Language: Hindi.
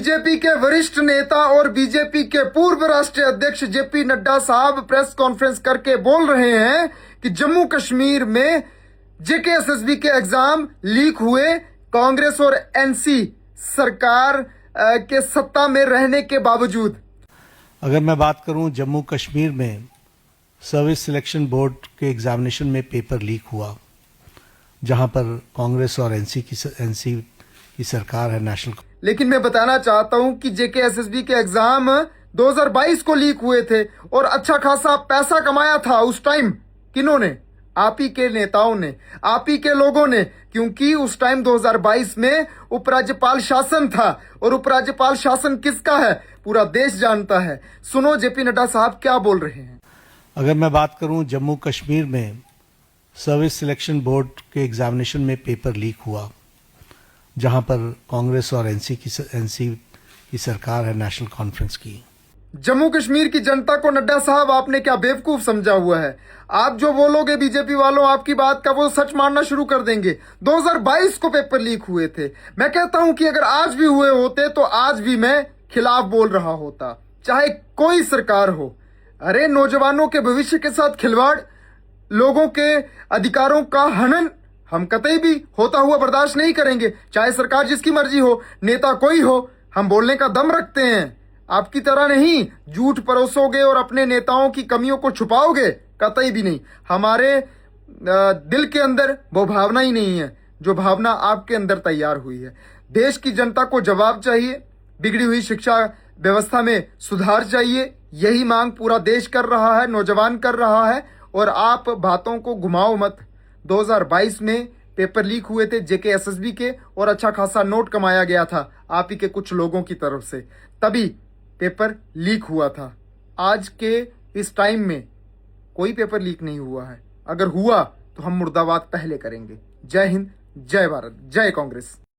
बीजेपी के वरिष्ठ नेता और बीजेपी के पूर्व राष्ट्रीय अध्यक्ष जेपी नड्डा साहब प्रेस कॉन्फ्रेंस करके बोल रहे हैं कि जम्मू कश्मीर में जेकेएसएसबी के एग्जाम लीक हुए कांग्रेस और एनसी सरकार के सत्ता में रहने के बावजूद। अगर मैं बात करूं जम्मू कश्मीर में सर्विस सिलेक्शन बोर्ड के एग्जामिनेशन में पेपर लीक हुआ, जहां पर कांग्रेस और एनसी की सरकार है नेशनल। लेकिन मैं बताना चाहता हूं कि जेकेएसएसबी के एग्जाम 2022 को लीक हुए थे और अच्छा खासा पैसा कमाया था उस टाइम। किन्होंने? आप ही के नेताओं ने, आप ही के लोगों ने, क्योंकि उस टाइम 2022 में उपराज्यपाल शासन था और उपराज्यपाल शासन किसका है पूरा देश जानता है। सुनो जेपी नड्डा साहब क्या बोल रहे हैं। अगर मैं बात करूं जम्मू कश्मीर में सर्विस सिलेक्शन बोर्ड के एग्जामिनेशन में पेपर लीक हुआ, जहां पर कांग्रेस और एनसी की सरकार है नेशनल कॉन्फ्रेंस की। जम्मू कश्मीर की जनता को नड्डा साहब आपने क्या बेवकूफ समझा हुआ है? आप जो बोलोगे बीजेपी वालों आपकी बात का वो सच मानना शुरू कर देंगे। 2022 को पेपर लीक हुए थे। मैं कहता हूं कि अगर आज भी हुए होते तो आज भी मैं खिलाफ बोल रहा होता, चाहे कोई सरकार हो। अरे नौजवानों के भविष्य के साथ खिलवाड़, लोगों के अधिकारों का हनन हम कतई भी होता हुआ बर्दाश्त नहीं करेंगे, चाहे सरकार जिसकी मर्जी हो, नेता कोई हो। हम बोलने का दम रखते हैं, आपकी तरह नहीं झूठ परोसोगे और अपने नेताओं की कमियों को छुपाओगे, कतई भी नहीं। हमारे दिल के अंदर वो भावना ही नहीं है जो भावना आपके अंदर तैयार हुई है। देश की जनता को जवाब चाहिए, बिगड़ी हुई शिक्षा व्यवस्था में सुधार चाहिए। यही मांग पूरा देश कर रहा है, नौजवान कर रहा है। और आप बातों को घुमाओ मत। 2022 में पेपर लीक हुए थे जेकेएसएसबी के और अच्छा खासा नोट कमाया गया था आप ही के कुछ लोगों की तरफ से, तभी पेपर लीक हुआ था। आज के इस टाइम में कोई पेपर लीक नहीं हुआ है। अगर हुआ तो हम मुर्दाबाद पहले करेंगे। जय हिंद, जय भारत, जय कांग्रेस।